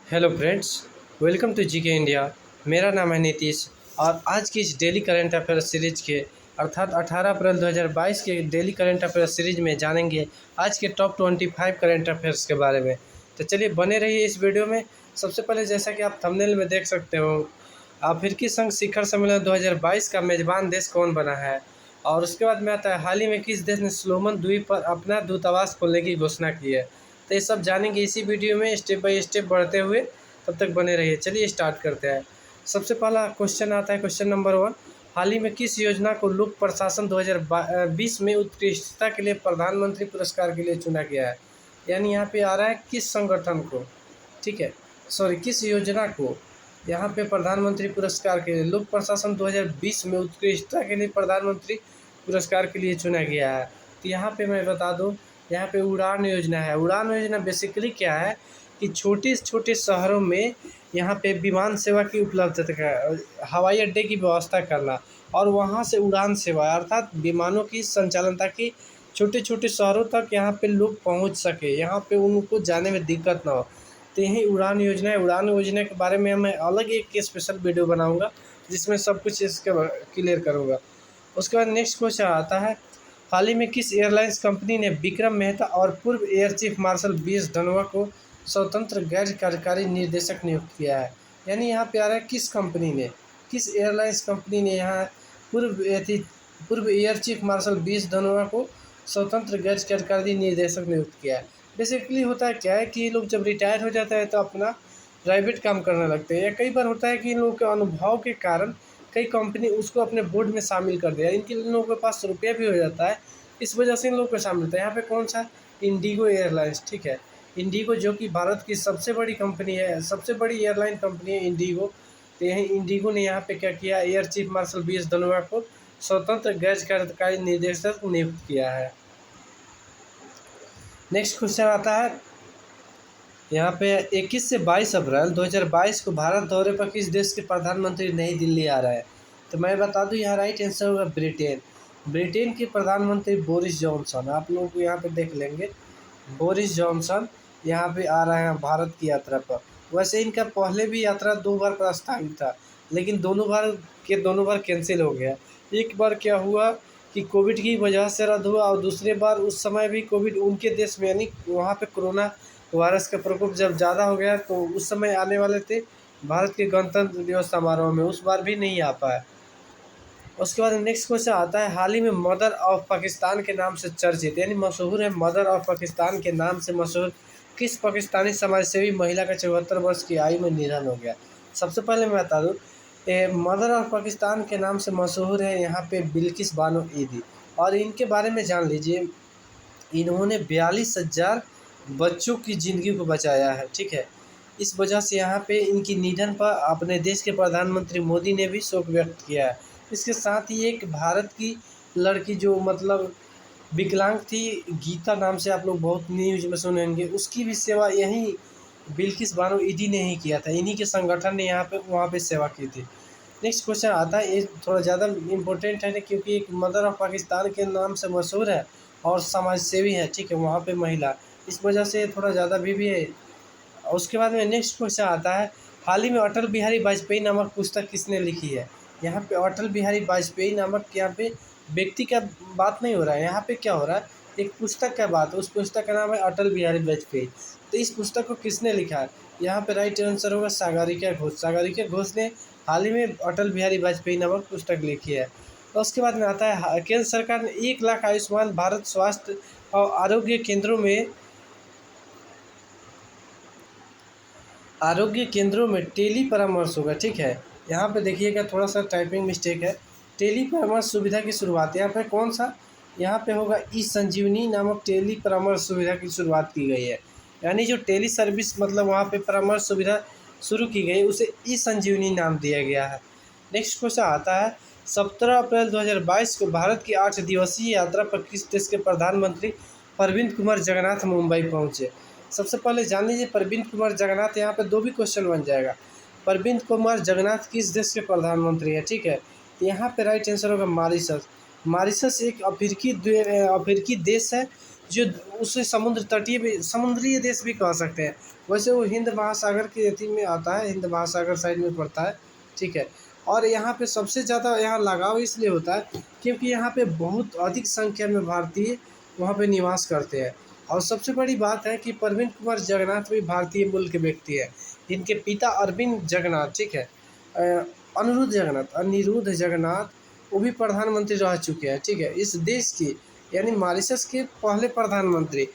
Hello friends, welcome to GK India. मेरा नाम है नीतीश और आज की इस डेली करंट अफेयर सीरीज के अर्थात 18 अप्रैल 2022 के डेली करंट अफेयर सीरीज में जानेंगे आज के टॉप 25 करंट अफेयर्स के बारे में। तो चलिए बने रहिए इस वीडियो में। सबसे पहले जैसा कि आप थंबनेल में देख सकते हो, अफ्रीकी संघ शिखर सम्मेलन 2022 का मेज़बान देश कौन बना है, और उसके बाद में आता है हाल ही में किस देश ने सोलोमन द्वीप पर अपना दूतावास खोलने की घोषणा की है। तो ये सब जानेंगे इसी वीडियो में स्टेप बाय स्टेप बढ़ते हुए। तब तक बने रहिए। चलिए स्टार्ट करते हैं। सबसे पहला क्वेश्चन आता है, क्वेश्चन नंबर 1। हाल ही में किस योजना को लोक प्रशासन 2020 में उत्कृष्टता के लिए प्रधानमंत्री पुरस्कार के लिए चुना गया है। यानी यहाँ पे आ रहा है किस संगठन को, ठीक है, सॉरी किस योजना को यहाँ पे प्रधानमंत्री पुरस्कार के लिए लोक प्रशासन 2020 में उत्कृष्टता के लिए प्रधानमंत्री पुरस्कार के लिए चुना गया है। तो यहाँ पे मैं बता दूँ, यहाँ पे उड़ान योजना है। उड़ान योजना बेसिकली क्या है कि छोटे छोटे शहरों में यहाँ पे विमान सेवा की उपलब्धता का, हवाई अड्डे की व्यवस्था करना और वहाँ से उड़ान सेवा अर्थात विमानों की संचालन, ताकि छोटे छोटे शहरों तक यहाँ पे लोग पहुँच सके, यहाँ पे उनको जाने में दिक्कत ना हो। तो यही उड़ान योजना है। उड़ान योजना के बारे में मैं अलग एक स्पेशल वीडियो बनाऊँगा जिसमें सब कुछ इसके क्लियर करूँगा। उसके बाद नेक्स्ट क्वेश्चन आता है, हाल ही में किस एयरलाइंस कंपनी ने विक्रम मेहता और पूर्व air chief marshal BS Dhanoa को स्वतंत्र गैर कार्यकारी निर्देशक नियुक्त किया है। यानी यहाँ पे आ रहा है किस कंपनी ने, किस एयरलाइंस कंपनी ने यहाँ पूर्व air chief marshal BS Dhanoa को स्वतंत्र गैर कार्यकारी निर्देशक नियुक्त किया है। बेसिकली होता है क्या है कि ये लोग जब रिटायर हो जाता है तो अपना प्राइवेट काम करने लगते हैं, या कई बार होता है कि इन लोगों के अनुभव के कारण कई कंपनी उसको अपने बोर्ड में शामिल कर दिया। इनके लोगों के पास रुपया भी हो जाता है, इस वजह से इन लोगों को शामिल होता है। यहाँ पे कौन सा, इंडिगो एयरलाइंस, ठीक है। इंडिगो जो कि भारत की सबसे बड़ी कंपनी है, सबसे बड़ी एयरलाइन कंपनी है इंडिगो। तो यही इंडिगो ने यहाँ पे क्या किया, air chief marshal BS Dhanoa को स्वतंत्र गैर कार्यकारी निर्देशक नियुक्त किया है। नेक्स्ट क्वेश्चन आता है यहाँ पे 21 से 22 अप्रैल 2022 को भारत दौरे पर किस देश के प्रधानमंत्री नई दिल्ली आ रहे हैं। तो मैं बता दूं, यहाँ राइट आंसर होगा ब्रिटेन। ब्रिटेन के प्रधानमंत्री बोरिस जॉनसन, आप लोग को यहाँ पे देख लेंगे, बोरिस जॉनसन यहाँ पे आ रहे हैं भारत की यात्रा पर। वैसे इनका पहले भी यात्रा 2 बार प्रस्तावित था, लेकिन दोनों बार कैंसिल हो गया। एक बार क्या हुआ कि कोविड की वजह से रद्द हुआ, और दूसरे बार उस समय भी कोविड उनके देश में, यानी वहाँ पे कोरोना वायरस का प्रकोप जब ज़्यादा हो गया तो उस समय आने वाले थे भारत के गणतंत्र दिवस समारोह में, उस बार भी नहीं आ पाए। उसके बाद नेक्स्ट क्वेश्चन आता है, हाल ही में मदर ऑफ पाकिस्तान के नाम से चर्चित, यानी मशहूर है, मदर ऑफ पाकिस्तान के नाम से मशहूर किस पाकिस्तानी समाजसेवी महिला का 74 वर्ष की आयु में निधन हो गया। सबसे पहले मैं बता दूँ, मदर ऑफ पाकिस्तान के नाम से मशहूर है यहाँ पे बिल्किस बानो ईदी, और इनके बारे में जान लीजिए, इन्होंने 42,000 बच्चों की ज़िंदगी को बचाया है, ठीक है। इस वजह से यहाँ पे इनकी निधन पर अपने देश के प्रधानमंत्री मोदी ने भी शोक व्यक्त किया है। इसके साथ ही एक भारत की लड़की जो मतलब विकलांग थी, गीता नाम से, आप लोग बहुत न्यूज़ में सुनेंगे, उसकी भी सेवा यहीं बिल्किस बानो ईदी ने ही किया था। इन्हीं के संगठन ने यहाँ पे वहाँ पे सेवा की थी। नेक्स्ट क्वेश्चन आता है, ये थोड़ा ज़्यादा इम्पोर्टेंट है क्योंकि एक मदर ऑफ पाकिस्तान के नाम से मशहूर है और समाज सेवी है, ठीक है, वहाँ पे महिला, इस वजह से थोड़ा ज़्यादा भी है। उसके बाद में नेक्स्ट क्वेश्चन आता है, हाल ही में अटल बिहारी वाजपेयी नामक पुस्तक किसने लिखी है। यहाँ पे अटल बिहारी वाजपेयी नामक, यहाँ पे व्यक्ति का बात नहीं हो रहा है, यहाँ पे क्या हो रहा है, एक पुस्तक का बात है। उस पुस्तक का नाम है अटल बिहारी वाजपेयी। तो इस पुस्तक को किसने लिखा है, यहाँ पे राइट आंसर होगा सागरिका घोष। सागरिका घोष ने हाल ही में अटल बिहारी वाजपेयी नामक पुस्तक लिखी है। और उसके बाद में आता है, केंद्र सरकार ने 1 लाख आयुष्मान भारत स्वास्थ्य और आरोग्य केंद्रों में टेली परामर्श होगा, ठीक है। यहाँ पे देखिएगा थोड़ा सा टाइपिंग मिस्टेक है। टेली परामर्श सुविधा की शुरुआत यहाँ पे कौन सा, यहाँ पे होगा ई संजीवनी नामक टेली परामर्श सुविधा की शुरुआत की गई है। यानी जो टेली सर्विस मतलब वहाँ पे परामर्श सुविधा शुरू की गई, उसे ई संजीवनी नाम दिया गया है। नेक्स्ट क्वेश्चन आता है, 17 अप्रैल 2022 को भारत की 8 दिवसीय यात्रा पर किस देश के प्रधानमंत्री प्रविंद कुमार जगन्नाथ मुंबई पहुँचे। सबसे पहले जान लीजिए प्रविंद कुमार जगन्नाथ, यहाँ पे 2 भी क्वेश्चन बन जाएगा। प्रविंद कुमार जगन्नाथ किस देश के प्रधानमंत्री है, ठीक है। तो यहाँ पे राइट आंसर होगा मॉरिशस। मॉरिशस एक अफ्रीकी देश है जो उसे समुद्र तटीय भी समुद्रीय देश भी कह सकते हैं। वैसे वो हिंद महासागर की एथी में आता है, हिंद महासागर साइड में पड़ता है, ठीक है। और यहाँ पे सबसे ज़्यादा यहाँ लगाव इसलिए होता है क्योंकि यहाँ पे बहुत अधिक संख्या में भारतीय वहाँ पे निवास करते हैं। और सबसे बड़ी बात है कि प्रवीण कुमार जगन्नाथ भी भारतीय मूल के व्यक्ति है। इनके पिता अरविंद जगन्नाथ, ठीक है, अनिरुद्ध जगन्नाथ, वो भी प्रधानमंत्री रह चुके हैं, ठीक है। इस देश की यानी मॉरिशस के पहले प्रधानमंत्री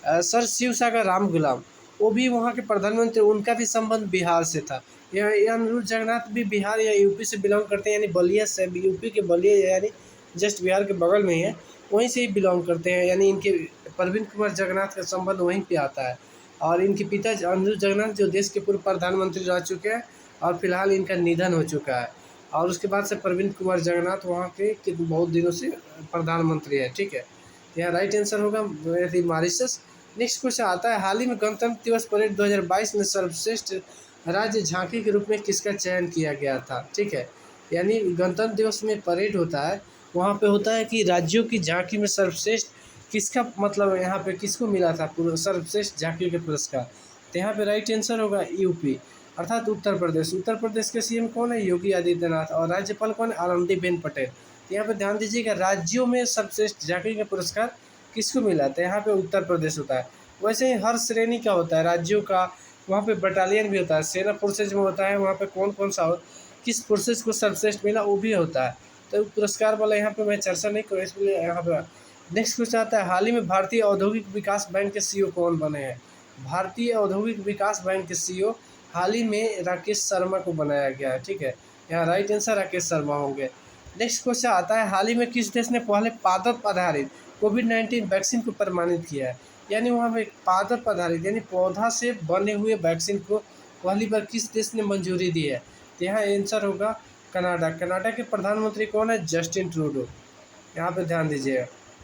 सर शिवसागर राम गुलाम, वो भी वहाँ के प्रधानमंत्री, उनका भी संबंध बिहार से था। यह अनिरुद्ध जगन्नाथ भी बिहार या यूपी से बिलोंग करते हैं, यानी बलिया से, यूपी के बलिया यानी जस्ट बिहार के बगल में ही है, वहीं से ही बिलोंग करते हैं। यानी इनके प्रवीण कुमार जगन्नाथ का संबंध वहीं पे आता है। और इनके पिता अनिरुद्ध जगन्नाथ जो देश के पूर्व प्रधानमंत्री रह चुके हैं और फिलहाल इनका निधन हो चुका है। और उसके बाद से प्रवीण कुमार जगन्नाथ वहाँ के बहुत दिनों से प्रधानमंत्री है, ठीक है। यहाँ राइट आंसर होगा मॉरिशस। नेक्स्ट क्वेश्चन आता है, हाल ही में गणतंत्र दिवस परेड 2022 में सर्वश्रेष्ठ राज्य झांकी के रूप में किसका चयन किया गया था, ठीक है। यानी गणतंत्र दिवस में परेड होता है, वहाँ पे होता है कि राज्यों की झांकी में सर्वश्रेष्ठ किसका मतलब यहाँ पे किसको मिला था सर्वश्रेष्ठ झांकी के पुरस्कार। तो यहाँ पे राइट आंसर होगा यूपी अर्थात उत्तर प्रदेश। उत्तर प्रदेश के सीएम कौन है? योगी आदित्यनाथ। और राज्यपाल कौन है? आनंदीबेन पटेल। तो यहाँ पे ध्यान दीजिएगा, राज्यों में सर्वश्रेष्ठ झांकी का पुरस्कार किसको मिला था? यहाँ पे उत्तर प्रदेश होता है। वैसे ही हर श्रेणी का होता है राज्यों का, वहाँ पे बटालियन भी होता है, सेना फोर्सेज में होता है, वहाँ पे कौन कौन सा किस फोर्सेज को सर्वश्रेष्ठ मिला वो भी होता है। तो पुरस्कार वाला यहाँ पे मैं चर्चा नहीं करूँ, इसलिए यहाँ पे नेक्स्ट क्वेश्चन आता है, हाल ही में भारतीय औद्योगिक विकास बैंक के सीईओ कौन बने हैं? भारतीय औद्योगिक विकास बैंक के सीईओ हाल ही में राकेश शर्मा को बनाया गया है, ठीक है। यहाँ राइट आंसर राकेश शर्मा होंगे। नेक्स्ट क्वेश्चन आता है, हाल ही में किस देश ने पहले पादप आधारित कोविड-19 वैक्सीन को प्रमाणित किया है? यानी वहाँ पे पादप आधारित यानी पौधा से बने हुए वैक्सीन को पहली बार किस देश ने मंजूरी दी है? तो यहाँ आंसर होगा कनाडा। कनाडा के प्रधानमंत्री कौन है? Justin Trudeau. यहाँ पे ध्यान दीजिएगा,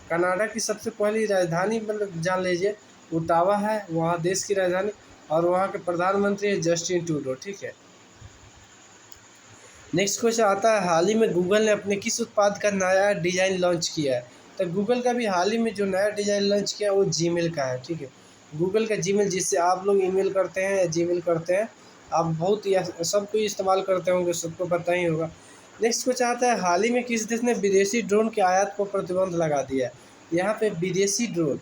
कनाडा की सबसे पहली राजधानी मतलब जान लीजिए ओटावा है, वहाँ देश की राजधानी, और वहाँ के प्रधानमंत्री है जस्टिन ट्रूडो, ठीक है। नेक्स्ट क्वेश्चन आता है, हाल ही में गूगल ने अपने किस उत्पाद का नया डिज़ाइन लॉन्च किया है? तो गूगल का भी हाल ही में जो नया डिज़ाइन लॉन्च किया वो जीमेल का है, ठीक है। गूगल का जीमेल, जिससे आप लोग ईमेल करते हैं या जीमेल करते हैं, आप बहुत सब कोई इस्तेमाल करते होंगे, सबको पता ही होगा। नेक्स्ट क्वेश्चन आता है, हाल ही में किस देश ने विदेशी ड्रोन के आयात पर प्रतिबंध लगा दिया है? यहाँ पे विदेशी ड्रोन,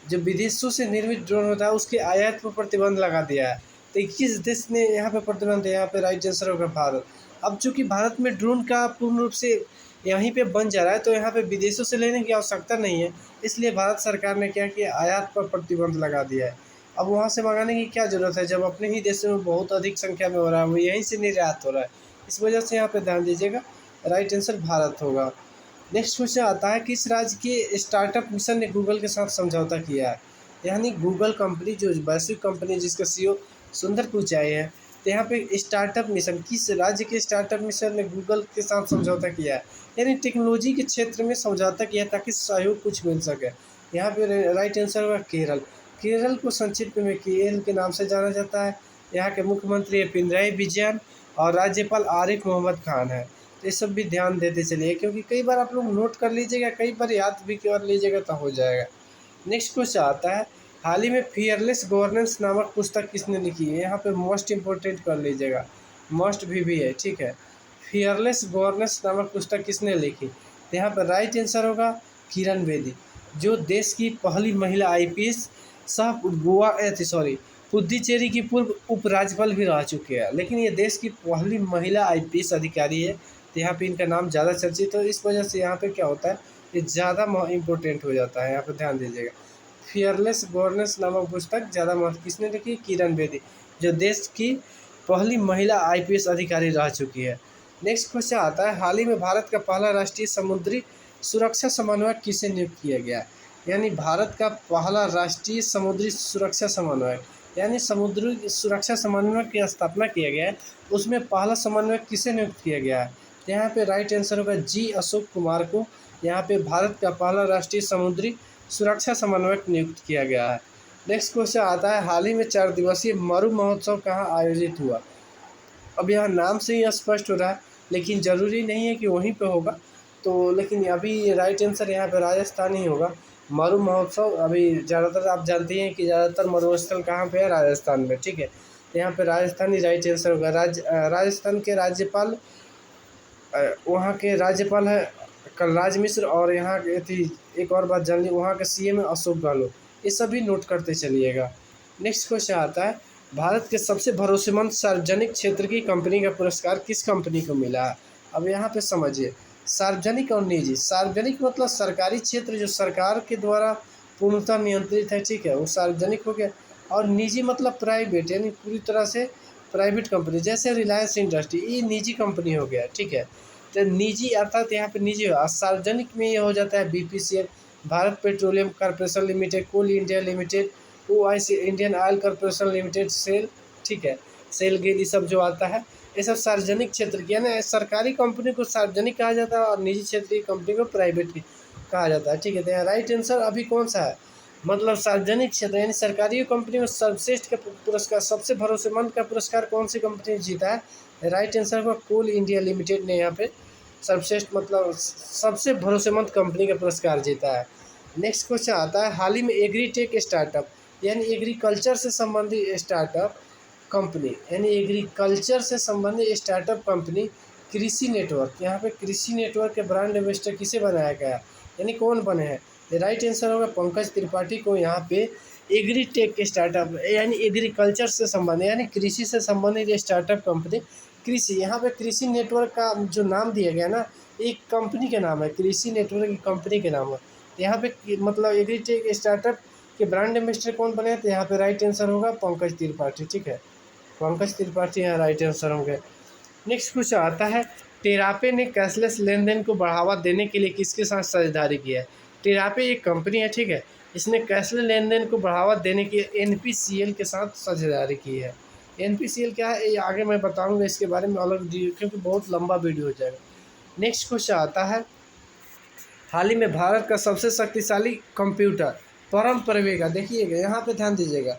जो विदेशों से निर्मित ड्रोन होता है, उसके आयात पर प्रतिबंध लगा दिया है। तो किस देश ने यहाँ पे प्रतिबंध है? यहाँ पे राइट आंसर होगा भारत। अब चूंकि भारत में ड्रोन का पूर्ण रूप से यहीं पे बन जा रहा है, तो यहाँ पे विदेशों से लेने की आवश्यकता नहीं है, इसलिए भारत सरकार ने क्या किया, आयात पर प्रतिबंध लगा दिया है। अब वहाँ से मंगाने की क्या ज़रूरत है जब अपने ही देश में बहुत अधिक संख्या में हो रहा है, वो यहीं से निर्यात हो रहा है। इस वजह से यहाँ पे ध्यान दीजिएगा, राइट आंसर भारत होगा। नेक्स्ट क्वेश्चन आता है, किस राज्य के स्टार्टअप मिशन ने गूगल के साथ समझौता किया है? यानी गूगल कंपनी जो वैश्विक कंपनी जिसका सीईओ सुंदर पिचाई है, तो यहाँ पे स्टार्टअप मिशन, किस राज्य के स्टार्टअप मिशन ने गूगल के साथ समझौता किया है? यानी टेक्नोलॉजी के क्षेत्र में समझौता किया ताकि सहयोग कुछ मिल सके। यहाँ पे राइट आंसर होगा केरल। केरल को संक्षिप्त में केएल के नाम से जाना जाता है। यहाँ के मुख्यमंत्री है पिनराई विजयन और राज्यपाल आरिफ मोहम्मद खान है। तो ये सब भी ध्यान देते चलिए, क्योंकि कई बार आप लोग नोट कर लीजिएगा, कई बार याद भी कर लीजिएगा तो हो जाएगा। नेक्स्ट क्वेश्चन आता है, हाल ही में फियरलेस गवर्नेंस नामक पुस्तक किसने लिखी है? यहाँ पे मोस्ट इंपॉर्टेंट कर लीजिएगा, मोस्ट भी है, ठीक है। फियरलेस गवर्नेंस नामक पुस्तक किसने लिखी? तो यहाँ पर राइट आंसर होगा किरण बेदी, जो देश की पहली महिला आईपीएस सह पुडुचेरी की पूर्व उपराज्यपाल भी रह चुके हैं, लेकिन ये देश की पहली महिला आईपीएस अधिकारी है। तो यहाँ पे इनका नाम ज़्यादा चर्चित है, तो इस वजह से यहाँ पे क्या होता है, ये ज़्यादा इम्पोर्टेंट हो जाता है। यहाँ पे ध्यान दीजिएगा, फियरलेस गवर्नेंस नामक पुस्तक ज़्यादा महत्व किसने लिखी? किरण बेदी, जो देश की पहली महिला आईपीएस अधिकारी रह चुकी है। नेक्स्ट क्वेश्चन आता है, हाल ही में भारत का पहला राष्ट्रीय समुद्री सुरक्षा समन्वयक किसे नियुक्त किया गया? यानी भारत का पहला राष्ट्रीय समुद्री सुरक्षा समन्वयक, यानी समुद्री सुरक्षा समन्वयक की स्थापना किया गया है, उसमें पहला समन्वयक किसे नियुक्त किया गया है? तो यहाँ पे राइट आंसर होगा जी अशोक कुमार को। यहाँ पे भारत का पहला राष्ट्रीय समुद्री सुरक्षा समन्वयक नियुक्त किया गया है। नेक्स्ट क्वेश्चन आता है, हाल ही में 4 दिवसीय मरु महोत्सव कहाँ आयोजित हुआ? अब यहाँ नाम से ही स्पष्ट हो रहा है, लेकिन ज़रूरी नहीं है कि वहीं पे होगा, तो लेकिन अभी राइट आंसर यहाँ पे राजस्थान ही होगा। मरु महोत्सव अभी ज़्यादातर आप जानते हैं कि ज़्यादातर मरुस्थल कहाँ पे है, राजस्थान में, ठीक है। तो यहाँ पे राजस्थानी राइट आंसर होगा। राजस्थान के राज्यपाल वहाँ के राज्यपाल है कलराज मिश्र, और यहाँ के थी एक और बात जान ली, वहाँ के सीएम है अशोक गहलोत। ये सभी नोट करते चलिएगा। नेक्स्ट क्वेश्चन आता है, भारत के सबसे भरोसेमंद सार्वजनिक क्षेत्र की कंपनी का पुरस्कार किस कंपनी को मिला है। अब यहाँ पे समझिए, सार्वजनिक और निजी। सार्वजनिक मतलब सरकारी क्षेत्र जो सरकार के द्वारा पूर्णतः नियंत्रित है, ठीक है, वो सार्वजनिक हो गया। और निजी मतलब प्राइवेट, यानी पूरी तरह से प्राइवेट कंपनी, जैसे रिलायंस इंडस्ट्री, ये निजी कंपनी हो गया, ठीक है। तो निजी अर्थात यहाँ पे निजी हो। सार्वजनिक में ये हो जाता है BPCL, Bharat petroleum corporation limited, coal India limited, OIC Indian oil corporation limited, SAIL, ठीक है, सेल गेल, ये सब जो आता है ये सब सार्वजनिक क्षेत्र की है ना। सरकारी कंपनी को सार्वजनिक कहा जाता है और निजी क्षेत्र की कंपनी को प्राइवेट कहा जाता है, ठीक है। तो यहाँ राइट आंसर अभी कौन सा है, मतलब सार्वजनिक क्षेत्र यानी सरकारी कंपनी में सर्वश्रेष्ठ का पुरस्कार, सबसे भरोसेमंद का पुरस्कार कौन सी कंपनी ने जीता है। राइट आंसर को कोल इंडिया लिमिटेड ने यहाँ पे सर्वश्रेष्ठ मतलब सबसे भरोसेमंद कंपनी का पुरस्कार जीता है। नेक्स्ट क्वेश्चन आता है, हाल ही में एग्रीटेक स्टार्टअप यानी एग्रीकल्चर से संबंधित स्टार्टअप कंपनी, यानी एग्रीकल्चर से संबंधित स्टार्टअप कंपनी कृषि नेटवर्क, यहाँ पे कृषि नेटवर्क के ब्रांड एम्बेसडर किसे बनाया गया, यानी कौन बने हैं। राइट आंसर होगा पंकज त्रिपाठी को यहाँ पे एग्रीटेक स्टार्टअप यानी एग्रीकल्चर से संबंधित यानी कृषि से संबंधित स्टार्टअप कंपनी कृषि, यहाँ पे कृषि नेटवर्क का जो नाम दिया गया ना, एक कंपनी के नाम है, कृषि नेटवर्क की कंपनी के नाम है। यहाँ पे मतलब एग्रीटेक स्टार्टअप के ब्रांड एम्बेसडर कौन बने, तो यहाँ पे राइट आंसर होगा पंकज त्रिपाठी, ठीक है, पंकज त्रिपाठी यहाँ राइट आंसर होंगे। नेक्स्ट क्वेश्चन आता है, टेरापे ने कैशलेस लेन देन को बढ़ावा देने के लिए किसके साथ साझेदारी की है। टेरापे एक कंपनी है, ठीक है, इसने कैशलेस लेन देन को बढ़ावा देने के लिए एनपीसीएल के साथ साझेदारी की है। एनपीसीएल क्या है ये आगे मैं बताऊंगा इसके बारे में अलग वीडियो, क्योंकि बहुत लंबा वीडियो हो जाएगा। नेक्स्ट क्वेश्चन आता है, हाल ही में भारत का सबसे शक्तिशाली कंप्यूटर परम प्रवेगा, देखिएगा यहाँ पे ध्यान दीजिएगा,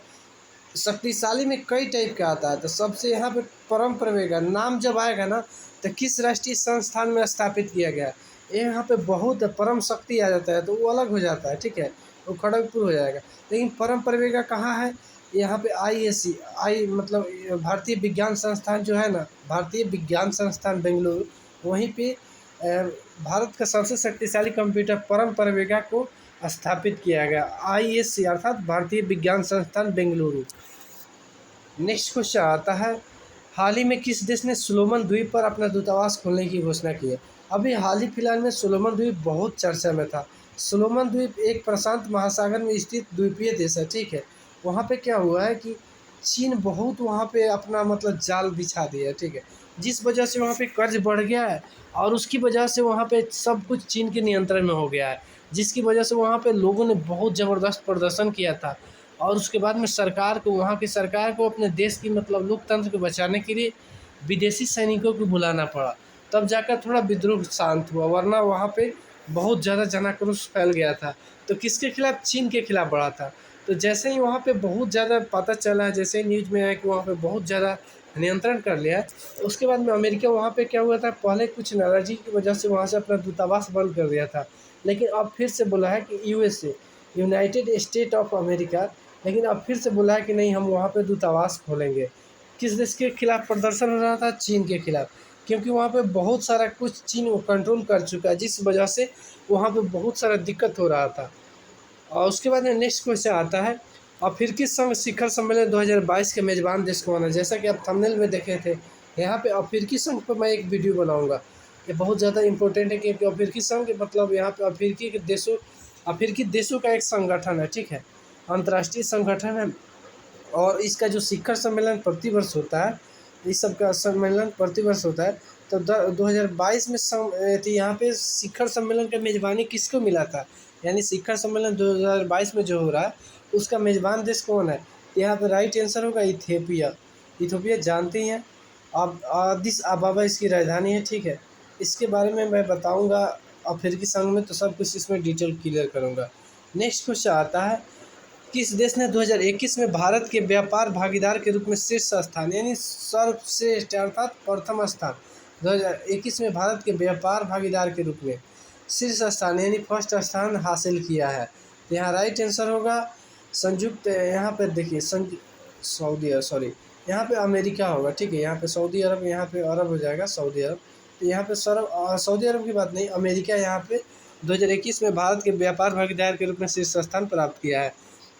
शक्तिशाली में कई टाइप का आता है, तो सबसे यहाँ पे परम प्रवेगा नाम जब आएगा ना, तो किस राष्ट्रीय संस्थान में स्थापित किया गया, यहाँ पे बहुत परम शक्ति आ जाता है तो वो अलग हो जाता है, ठीक है, वो खड़गपुर हो जाएगा। लेकिन परम प्रवेगा कहाँ है, यहाँ पे आईएससी मतलब भारतीय विज्ञान संस्थान जो है ना, भारतीय विज्ञान संस्थान बेंगलुरु, वहीं पे भारत का सबसे शक्तिशाली कंप्यूटर परम प्रवेगा को स्थापित किया गया, आईएससी अर्थात भारतीय विज्ञान संस्थान बेंगलुरु। नेक्स्ट क्वेश्चन आता है, हाल ही में किस देश ने सोलोमन द्वीप पर अपना दूतावास खोलने की घोषणा की है। अभी हाल ही फिलहाल में सोलोमन द्वीप बहुत चर्चा में था। सोलोमन द्वीप एक प्रशांत महासागर में स्थित द्वीपीय देश है, ठीक है। वहाँ पे क्या हुआ है कि चीन बहुत वहाँ पे अपना मतलब जाल बिछा दिया है, ठीक है, जिस वजह से वहाँ पे कर्ज बढ़ गया है और उसकी वजह से वहाँ पे सब कुछ चीन के नियंत्रण में हो गया है, जिसकी वजह से वहाँ पे लोगों ने बहुत ज़बरदस्त प्रदर्शन किया था। और उसके बाद में सरकार को, वहाँ की सरकार को अपने देश की मतलब लोकतंत्र को बचाने के लिए विदेशी सैनिकों को बुलाना पड़ा, तब जाकर थोड़ा विद्रोह शांत हुआ, वरना वहाँ पे बहुत ज़्यादा जनाक्रोश फैल गया था। तो किसके खिलाफ, चीन के खिलाफ बढ़ा था। तो जैसे ही वहाँ पे बहुत ज़्यादा पता चला है, जैसे ही न्यूज़ में आया कि वहाँ पे बहुत ज़्यादा नियंत्रण कर लिया है, उसके बाद में अमेरिका वहाँ पे क्या हुआ था, पहले कुछ नाराज़गी की वजह से वहाँ से अपना दूतावास बंद कर दिया था, लेकिन अब फिर से बोला है कि USA, United state of America, लेकिन अब फिर से बोला है कि नहीं हम वहाँ पे दूतावास खोलेंगे। किस देश के खिलाफ प्रदर्शन हो रहा था, चीन के खिलाफ, क्योंकि वहाँ पे बहुत सारा कुछ चीन वो कंट्रोल कर चुका है, जिस वजह से वहाँ पे बहुत सारा दिक्कत हो रहा था। और उसके बाद में नेक्स्ट क्वेश्चन आता है, अफ्रीकी संघ शिखर सम्मेलन 2022 के मेज़बान देश कौन है। जैसा कि आप थंबनेल में देखे थे, यहाँ पे अफ्रीकी संघ पर मैं एक वीडियो बनाऊंगा, ये बहुत ज़्यादा इंपॉर्टेंट है, क्योंकि अफ्रीकी संघ मतलब यहाँ पे अफ्रीकी देशों का एक संगठन है, ठीक है, अंतर्राष्ट्रीय संगठन है। और इसका जो शिखर सम्मेलन प्रतिवर्ष होता है, इस सब का सम्मेलन प्रतिवर्ष होता है, तो 2022 में यहाँ पे शिखर सम्मेलन का मेज़बानी किसको मिला था, यानी शिखर सम्मेलन 2022 में जो हो रहा है उसका मेज़बान देश कौन है। यहाँ पे राइट आंसर होगा इथियोपिया। इथियोपिया जानते हैं आप, अदिस अबाबा इसकी राजधानी है, ठीक है। इसके बारे में मैं बताऊंगा अफ्रीकी संघ में, तो सब कुछ इसमें डिटेल क्लियर करूंगा। नेक्स्ट क्वेश्चन आता है, किस देश ने 2021 में भारत के व्यापार भागीदार के रूप में शीर्ष स्थान यानी सर्वश्रेष्ठ अर्थात प्रथम स्थान, 2021 में भारत के व्यापार भागीदार के रूप में शीर्ष स्थान यानी फर्स्ट स्थान हासिल किया है। तो यहाँ राइट आंसर होगा संयुक्त, यहाँ पे देखिए सऊदी, सॉरी यहाँ पे अमेरिका होगा, ठीक है। यहाँ पे सऊदी अरब, यहाँ पे अरब हो जाएगा सऊदी अरब। तो यहाँ पे सऊदी अरब की बात नहीं, अमेरिका यहाँ पे 2021 में भारत के व्यापार भागीदार के रूप में शीर्ष स्थान प्राप्त किया है।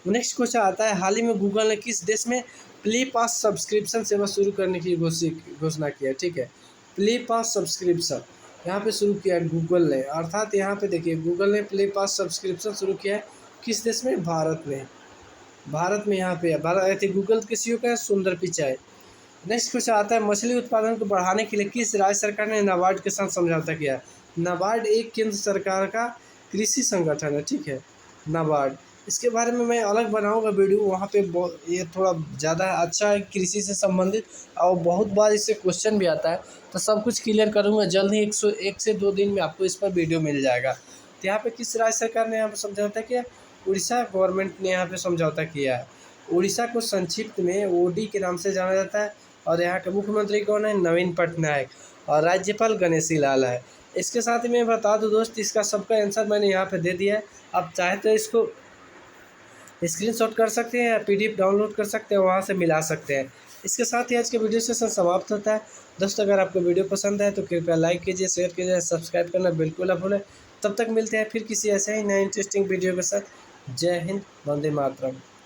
नेक्स्ट क्वेश्चन आता है, हाल ही में गूगल ने किस देश में प्ले पास सब्सक्रिप्शन सेवा शुरू करने की घोषणा की है, ठीक है। प्ले पास सब्सक्रिप्शन यहाँ पे शुरू किया है गूगल ने, अर्थात यहाँ पे देखिए गूगल ने प्ले पास सब्सक्रिप्शन शुरू किया है किस देश में, भारत में। भारत में यहाँ पे भारत गूगल के सीईओ का है सुंदर पिचाई। नेक्स्ट क्वेश्चन आता है, मछली उत्पादन को बढ़ाने के लिए किस राज्य सरकार ने नाबार्ड के साथ समझौता किया। नाबार्ड एक केंद्र सरकार का कृषि संगठन है, ठीक है, नाबार्ड। इसके बारे में मैं अलग बनाऊंगा वीडियो, वहाँ पे ये थोड़ा ज़्यादा अच्छा है कृषि से संबंधित, और बहुत बार इससे क्वेश्चन भी आता है, तो सब कुछ क्लियर करूँगा जल्द ही। 1 से 2 दिन में आपको इस पर वीडियो मिल जाएगा। तो यहाँ पे किस राज्य सरकार ने यहाँ पर समझौता किया, उड़ीसा गवर्नमेंट ने यहाँ पे समझौता किया है। उड़ीसा को संक्षिप्त में ओडी के नाम से जाना जाता है, और यहाँ के मुख्यमंत्री कौन है, नवीन पटनायक, और राज्यपाल गणेशी लाल है। इसके साथ ही मैं बता दूं दोस्त, इसका सबका आंसर मैंने यहाँ पे दे दिया है। आप चाहे तो इसको स्क्रीनशॉट कर सकते हैं या पीडीएफ डाउनलोड कर सकते हैं, वहाँ से मिला सकते हैं। इसके साथ ही आज के वीडियो सेशन समाप्त होता है। दोस्तों अगर आपको वीडियो पसंद है तो कृपया लाइक कीजिए, शेयर कीजिए, सब्सक्राइब करना बिल्कुल ना भूलें। तब तक मिलते हैं फिर किसी ऐसे ही नए इंटरेस्टिंग वीडियो के साथ। जय हिंद, वंदे मातरम।